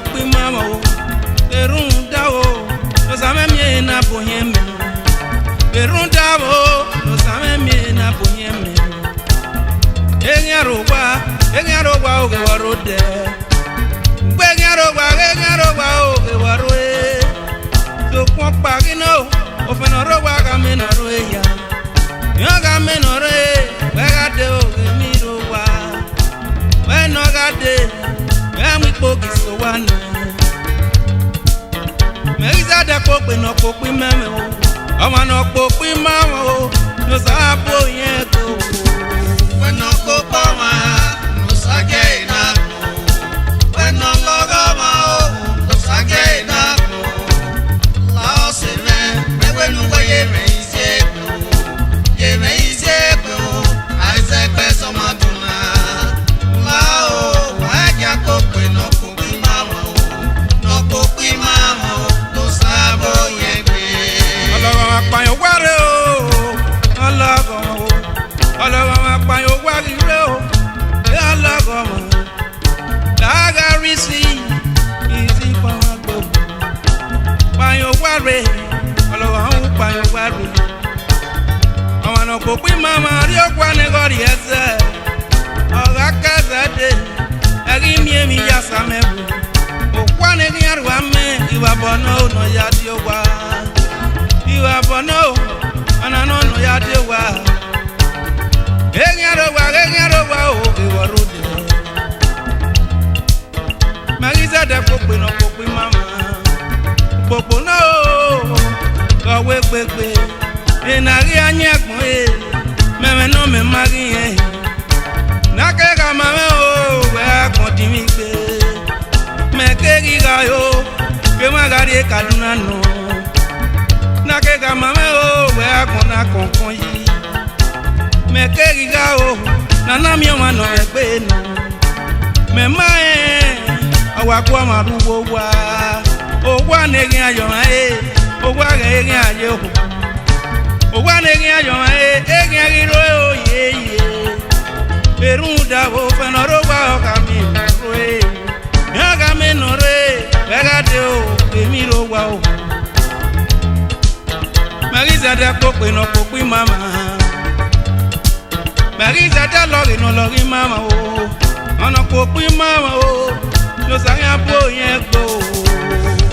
pokpi mama o berunda o no same mi na boheme berunda o no same mi na boheme enyarogwa o ge warode enyarogwa o ge warwe so kwa pagino o fenarogwa ga menaro ya yoga menore wegade o ge mirogwa wenogade we pogi so one Meriza de popi no popi meme o Oma no popi mama o No sabo yeko We no kopama No sage na We no logama o No sage na Lao se me we no we ye me ise Isaac peso matuna Lao wajia kopi no popi mama o No popi mama o No sabo yebe Ọlọ́run apàyàn wáré o Ọlọ́run apàyàn wáré o Ọlọ́run lágàrí sí ìsì pàwọn gbò Pàyàn wáré Ọlọ́run pàyàn wáré Àwọn ọ̀nà kò pín mama rí ọ̀pá nígọ̀rí ẹsẹ̀ Ọ̀gá kẹsẹ̀ dé ẹ̀rí mi èmi yá sàmẹ́bù Òkú àníkí àrùwá mẹ́ ìwà bọ̀ náà ò nà yá dí ó wá Iwa bono, anano no ya dewa. Enyarogwa o ewarude. Magiza de popi no popi mama. Popo no, go gbegbe. Enari anyagbon e, meme no me mari e. Nake ka mame o, we akon di mi gbe. Meke ga yo, ke magari Kaduna no. Nake ga mame o we akona konkon yi me keri ga o nana mi o ma no egbe no me ma awa kwa maruwo wa o wa ne rin ayo o wa re rin ayo o wa ne rin ayo rin riro o ye berunda o fenoro wa o ka mi ro ya ga me no re we ga de o emi ro wa o Mariza de popi no popi mama Mariza de lori mama o Ono popi mama o No sanya po yen go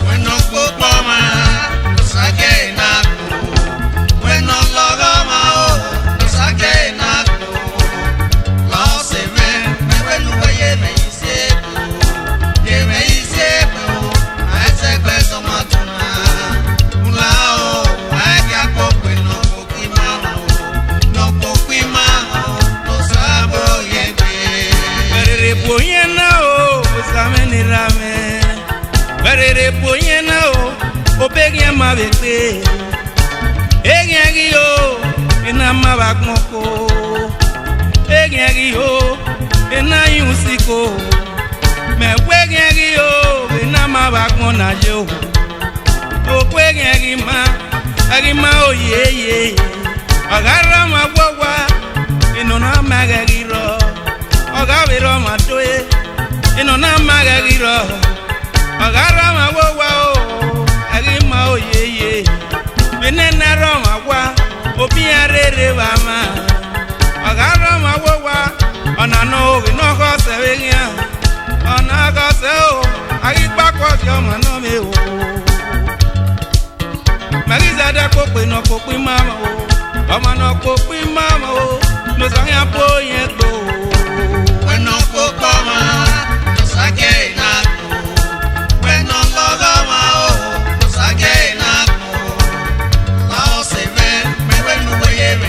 We no kopama No sage na We no logama o No sage na Lao se me lu ye me ise Isaac peso matuna Lao Berere poyena o obegya mabete Egyagi o ina mabakmoko Egyagi o ina yusiko Me wegyagi o ina mabakmona yo O wegyagi ma agima o ye Agarra magwa inona magagiro Ogabiro matoe inona magagiro Agarra magwa o agima o ye Benena roma wa obi arere wa ma Agarra magwa onano no go sevenya ona go se o agikpa ko si omo no me o Mariza de popi no popi mama o Omo no popi mama o No sanya po yen go We no kopama No sage na We no logama o No sage na Lao se me we lu ye me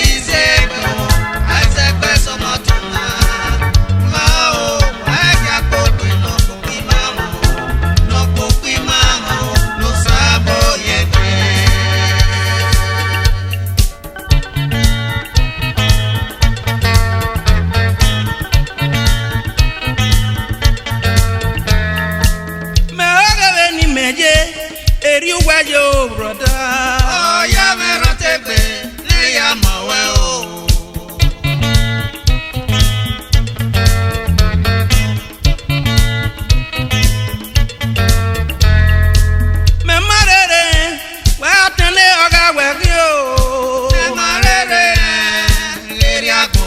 ise Isaac peso matuna Lao wajia popi no popi mama No popi mama No sabo yebe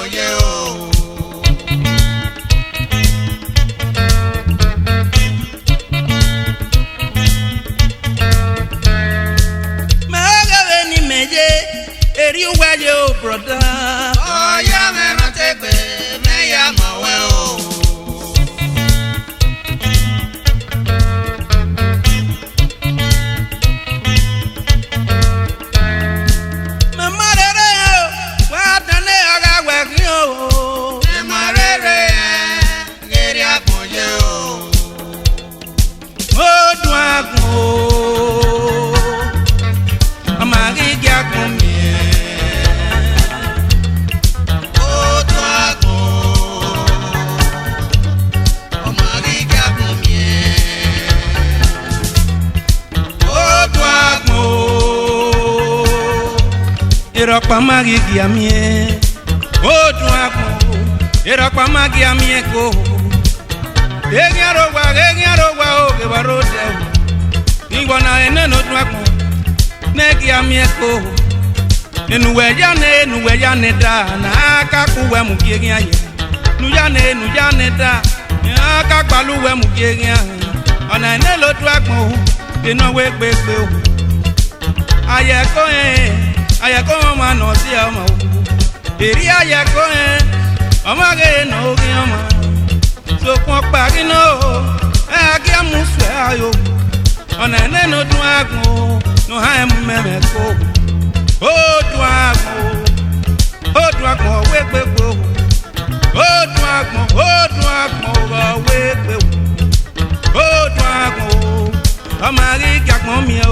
boye o. Eri uwaye o brother. Oh ya me rantegbe me ya mawe o. Me marere o, wa tane aga weki o. Me marere geri akoye o. O duago. Amagi gakon mi. Irokpa magi giamie, o duago. Irokpa magi amie ko. Egiaro wa o ke barote. Ingona ene no duago. Negi amie ko. Enuweya ne da na aka kuwe mu kiegi anye. Nuya ne da na aka gbaluwe mu kiegi anye. Ona ene lo duago. Eno we gbegbe o. Ayeko ma no si ama o. Eri ayeko omage no gi ama. So kon pari no agi amusu ayo. Ona ene no duago no ha em meme ko. O duago we gbegbo. O duago we gbegbo. O duago amari gakmo mi o.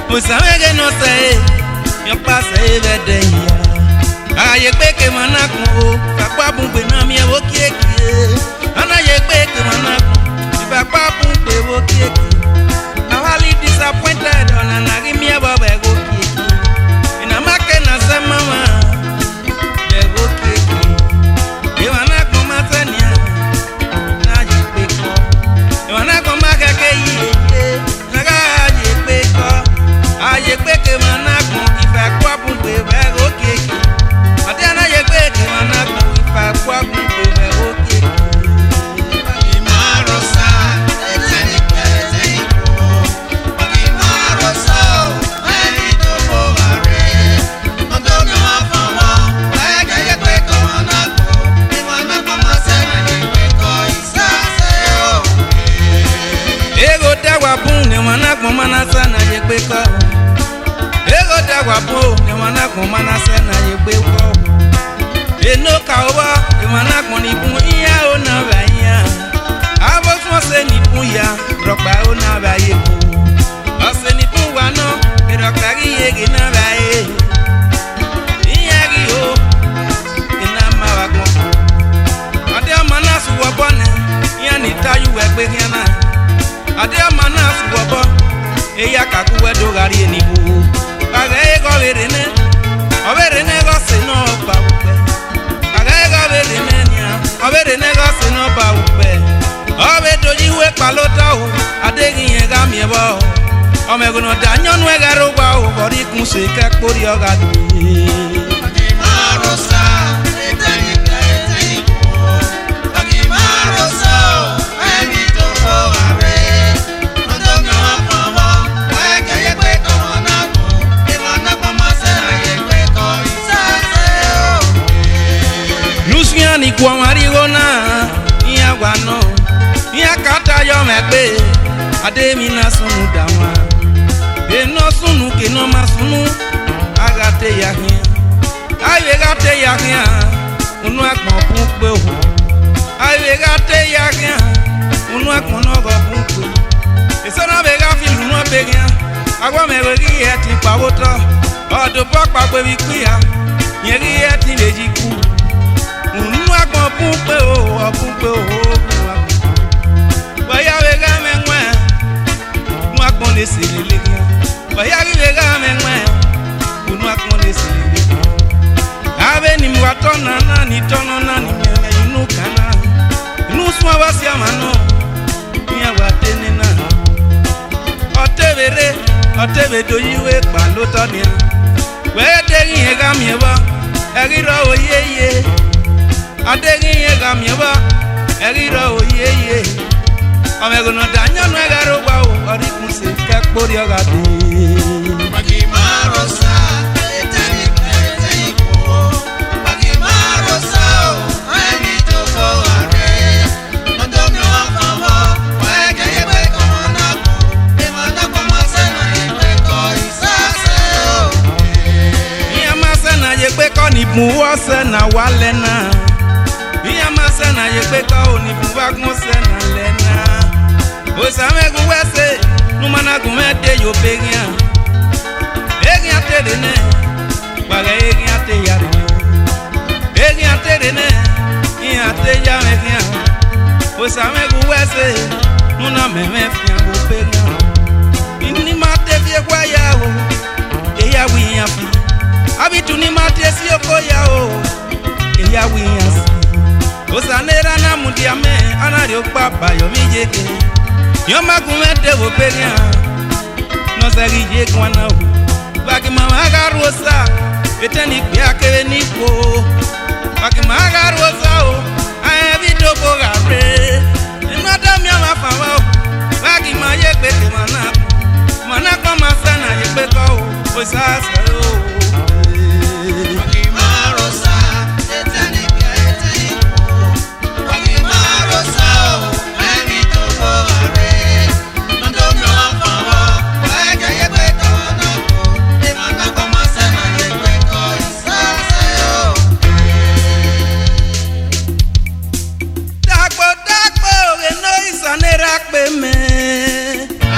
Usabe no say, your pass every day. I expect a manako, Papa Bumba me a wokie, and I expect a manako, if I papa be wokie. Now I leave disappointed on an agimia baba wokie. In a makena some mama, they wokie. You are not come at any. Now you pick up. You are not come back again. Aye peke manako ifa kwa bumbe ba okeke. Ate na ye peke manako ifa kwa bumbe ba mana sana ye pe ko ego da gwa po e mana ko mana sana ye pe ko eno ka owa e mana ko ni bun iya o na ba iya abo so se ni bun ya rokpa o na ba ye ko o se ni bun wa no e rokpa ri ye ge na ba ye iya ri o e na ma wa ko ade mana su wo bona ya ni tayu we pe yana ade mana su wo bo eya kaku we do gari eni bu aga e go vere ne go se no ba upe aga e go vere ne nya o vere ne go se no ba upe o be do ji we palota o ade yin e ga mi e bo o me gono da nyonu e ga ro gba o ko ri kun se ke pori o ga di Marosa eteni ko agi marosa eni to ko are no do mi wa famo wa ke ye pe ko na ko e ma na pa ma se na ye pe ko isa se o Luciani kwa marigona iya gwano iya kata yo me pe ade mi na sunu dawa e no sunu ke no ma sunu agate ya hin aye gate ya hin unu akpon fun pe o aye gate ya hin unu akpon no go fun pe e so na be ga fi lu no be yan agwa me we ri e ti pa wo to odo papa pe wi ku ya yen ri e ti leji ku unu akpon fun pe o baya we ga me nwa unu akpon le se le baya ri we ga me nwa unu akpon le se le ave ni mwatona na ni tono na ni me inu kana inu swa wasi amano ni awatene na otebe do yiwe pa lo to ni we de yin e ga mi e ba e ri ro oyeye ade yin e ga mi e ba e ri ro oyeye o me gono da nyanu e ga ro gba o ori kun se ke pori o ga de agi marosa eteni ko agi marosa eni to ko are no do mi wa famo wa ke ye pe ko na ko e ma na pa ma se na ye pe ko isa se o iya ma se na ye pe ko ni bu wo se na wale na iya ma se na ye pe ko ni bu wa gun se na le na o sa me gun we se nu mana gun me de yo pe yan egin ate de ne wa ga egin ate ya de egin ate de ne iya ate ya me yan o sa me gun we se nu na me me fi an go pe yan ini ma te fi kwa ya o e ya wi yan fi abi tu ni ma te si oko ya o e ya wi yan si o sa ne ra na mu dia me ana ri o pa ba yo mi jeke yo ma gun me de wo pe yan no se ri je kwa na o bagi mama ga rosa eteni pe akere ni po bagi mama ga rosa o ai vi do bo ga re no da mi ama fa wa o bagi ma ye pe ke mana ko ma sana ye pe ko o sa sa o agi marosa eteni ko agi marosa eni to ko are no do mi wa famo wa ke ye pe ko na ko e ma na pa ma se na ye pe ko isa se o dagbo re no isanera pe me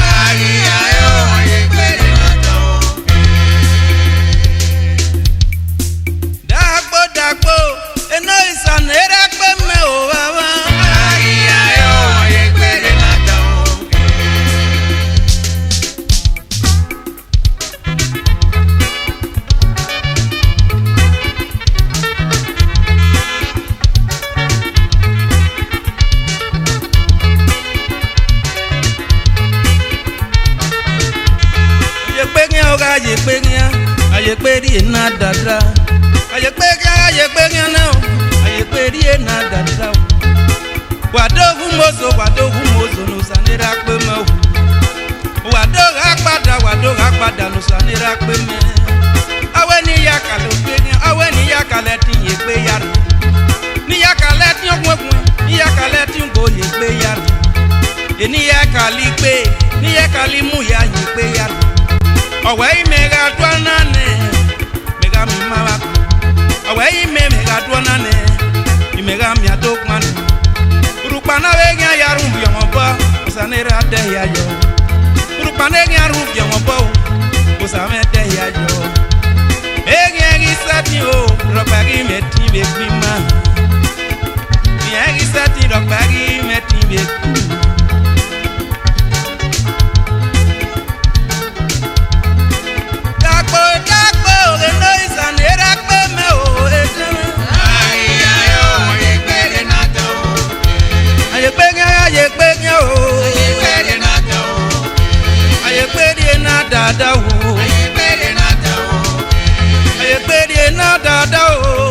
ayi ayo ye pe na to dagbo eno isanera pe me o baba ayi ayo ye pe na to ye pe nya aye pe ri na dada aye pe nya na o aye pe ri na dada wa dogun mozo no sanera pe me o wa do ga pada no sanera pe me awe ni ya ka lo pe nya awe ni ya ka le tin ye pe ya ni ya ka le tin ogun ni ya ka le tin go ye pe ya eni ya ka li pe ni ye kalimu ya yipe ya owe mega twanane mega mama owe mega twanane mega mi adokman urupana we nya ya rumbu ya moba sanera de ya yo urupana nya rumbu ya moba usame de ya yo egi sati o robagi meti be bima egi sati robagi meti be dada wo aye pere na dada wo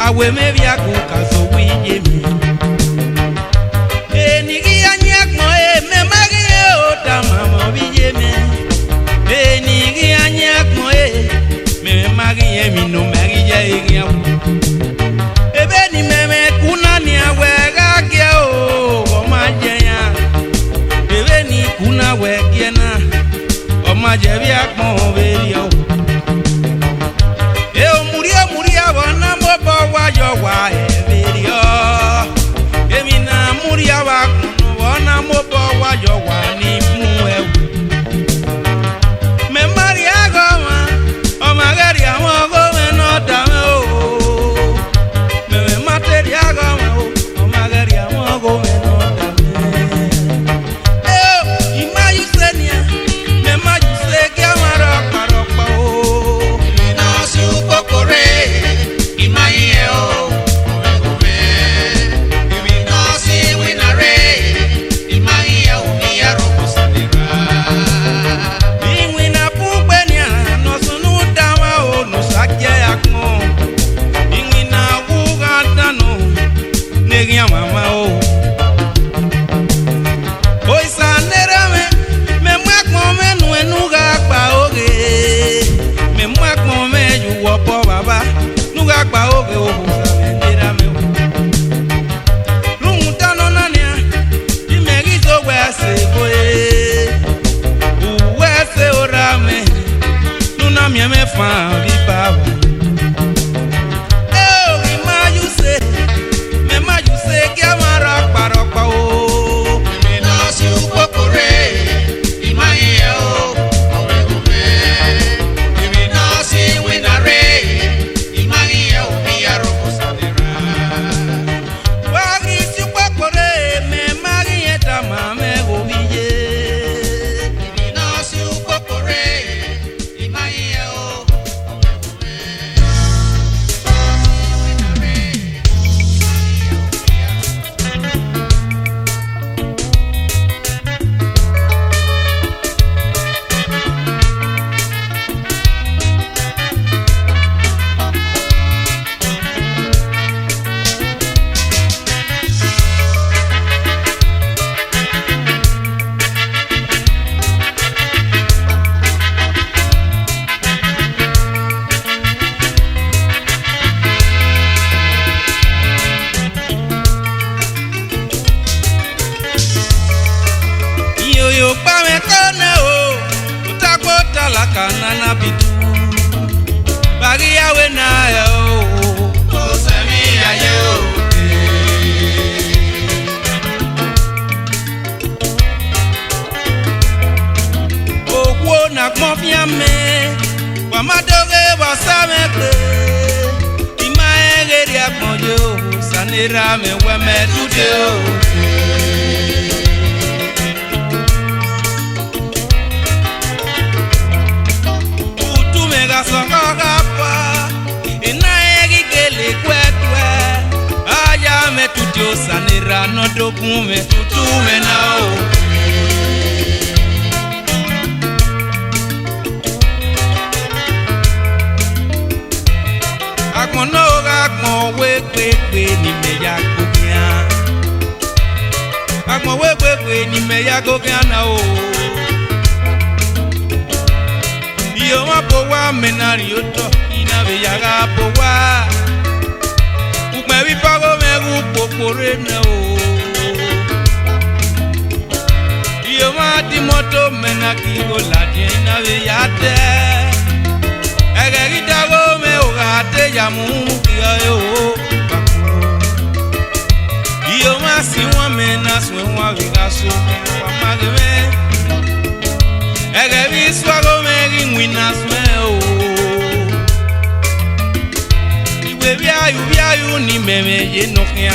awe maybe I go kaso winje mi enigi anyak mo me magi o ta mama winje mi enigi anyak mo me magi mi no magi ja igia ebe ni me kuna ni awe ma jebi akpon verio e o muria wana mo bo wa yo wa verio e mi na muria wa kuno wana mo bo wa yo wa ni mu e me maria goma o magaria mo go me no da me o me materia goma o magaria mo go me no da me e ima yusenia me ma yuse ke amaro paro pa o no su kokore imai o ome ibi no si winare imai o mi aroko sadira Ingwina pupenia no sunu dama o no sakye akmo Ingwina wugata no negia mama o Oisa nerame me mwakmo me nu enuga pa oge me mwakmo me yuwo po baba nuga pa oge o nerame o Lunguta no nania imegizo wese boye Uwese orame Nuna mieme fan vipaba Eh, me mayuse que amara parokpa o no su kokore imai o ome ibi no si winare imai o mi aroko sadira Wagi si kwakore me magi eta mame gobiye no su kokore imai o ome Yo pa me kone o utakota la kanana bitu Bagi yawe na yo Osemi aye o Okwo na kmofia me Wa madoge wa samekle Ima egeri akmonje o Sanira me weme dude o Utu mega sokoga pa Ina egi gele kwekwe Aya me tuti o sanira no dokun me tutu me na o Akmono akmo we pepe ni me ya kokia Akmo we pepe ni me ya kokia na o Iyo mapo wa menari oto ina be ya ga po wa Ukme wi pago me gu popore na o Iyo ma di moto menaki go la ina be ya te Ege gitago me o ga te ya mu ya yo Iyo ma si wa mena so wa vi ga so wa mageme Ege vi swago me gi winas me o Iwe biayu ni meme ye no kia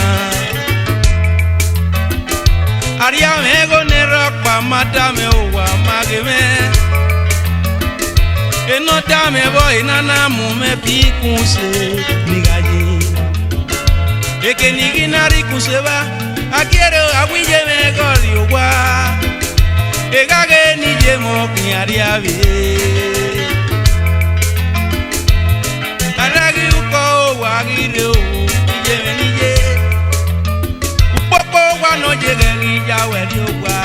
Aria me go ne rock pa mata me o wa mageme Eno da me boy nana mu me pi kunse nigaye Eke niginari kuseba Akiero awije me gori wa Egage ni je mo kiari ave Aragi uko wagire o je ni je Upopo wa no je gari ja we di wa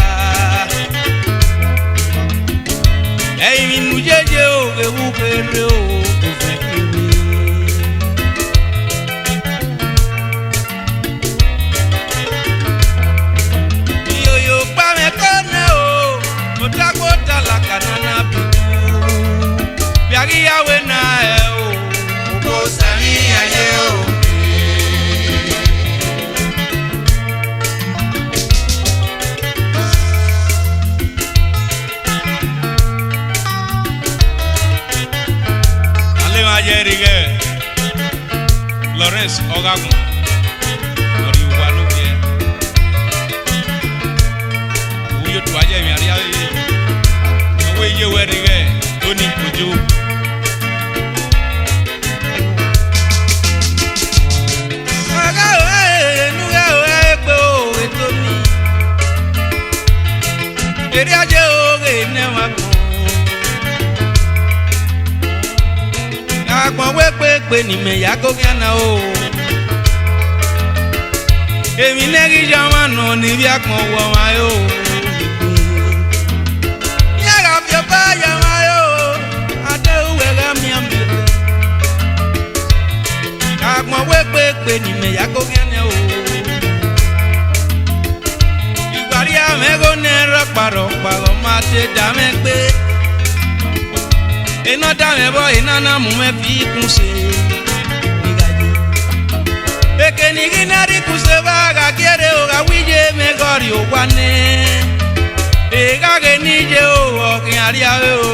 Ei mi nu je o ge u kere o ko fe kiri Yo pa me kone o Otakota la kanana bitu Prince Ogagun Ori Walo bien Uyo tu aje mi ari aye Owe ye werige Tony Kujo Eri aje oge ne wako Agbon wepepe ni me ya ko kiana o Emi negi jamano ni bi agbon wo ma yo Ya ga bi ba ya ma yo ade uwe ga mi ambi Agbon wepepe ni me ya ko kiana o Mego nero paro mate dame gbe Ina dame bo ina na mu me fi kun se Nigaje Eke ni ginari kun se ba ga kiere o ga wije me gori o wane E ga ge ni je o kin ari ave o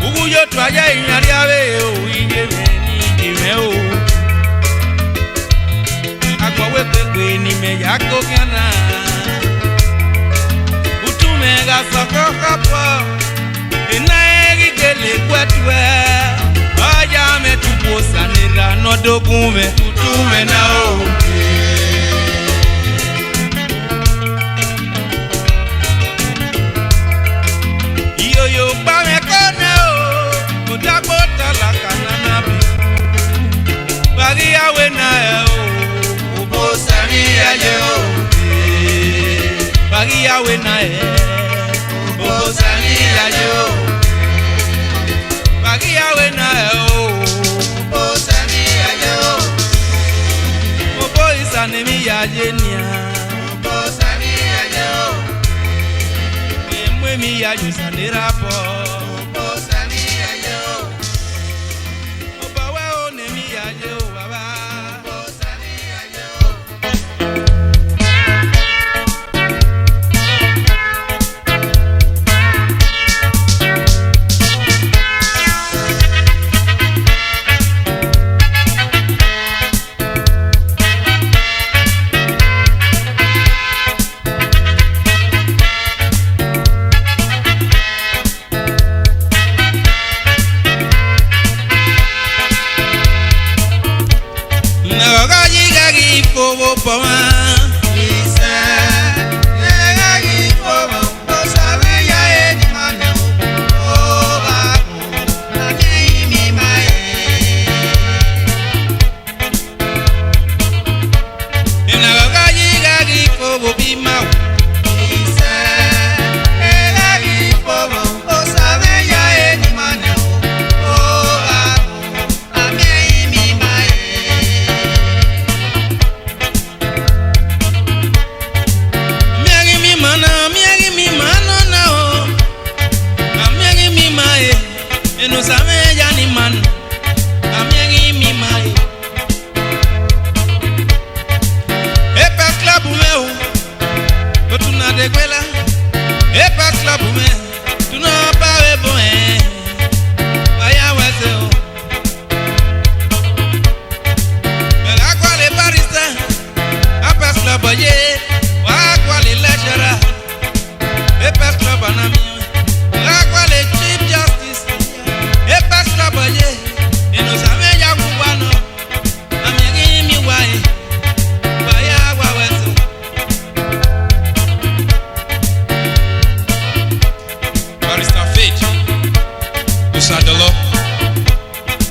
Ugu yo tu aja in ari ave o ije me ni je me o Agbawe pepe ni me yako kiana Utume ga soko kapo Ina egi kele kwetwe Aja me tupo sanira no dokume Utume na oke Iyo yo pa me kone o Mutakota la kanana bi Bagi yawe na o Sani aje o Bagi yawe na o Sani aje o Bagi yawe na o Sani aje o Obo isane mi aje nia O Sani aje o Emwe mi aje sane rapo O Sani aje o Obawe o ne mi aje o baba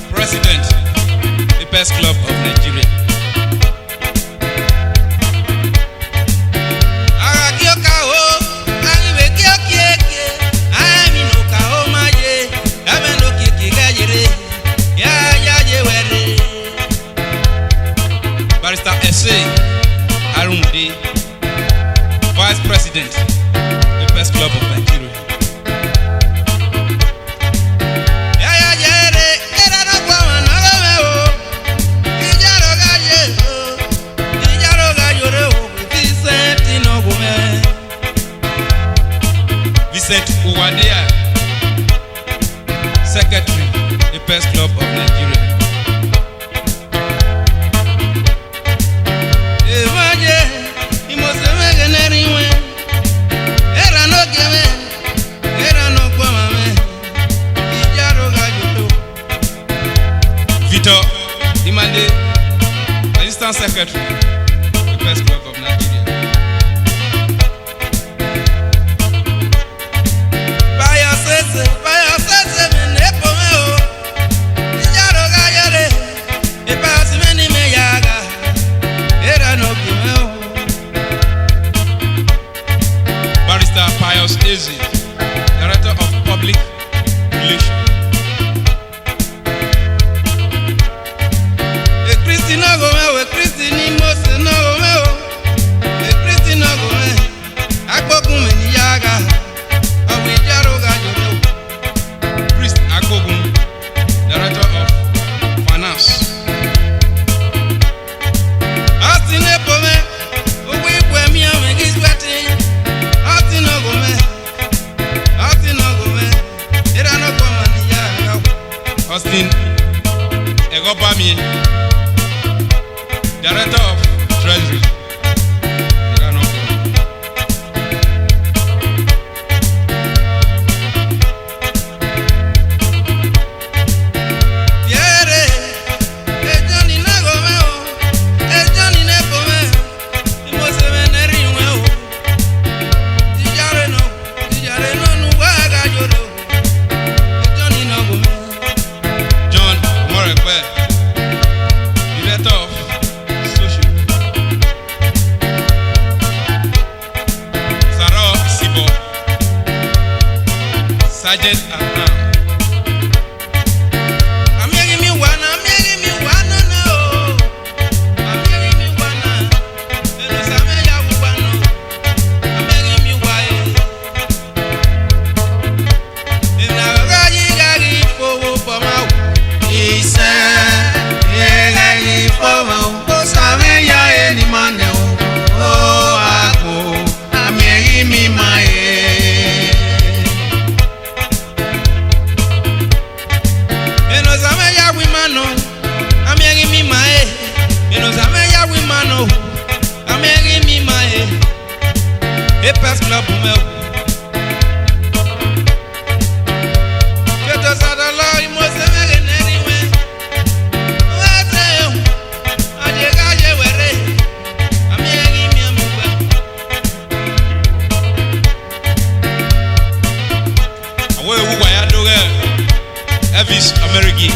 President, the best club of Nigeria. Barrister S.A. Arunde, Vice President, the best club of Nigeria. Vincent Uwadea, Secretary, the best club of Nigeria. Dr. Imande, Assistant Secretary, the Press Club of Nigeria. Barrister Pius Eze, Director of Public Relations. Austin Egobami, Director of Treasury. Sergeant at arms. I'm making me one, no. I'm making me one, I'm making me why. If I got you for my he said, yeah, for my Sameya any man. Oh, I'm making me my. Press Club of Elvis Amerigi.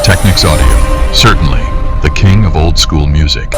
Technics Audio, certainly the king of old school music.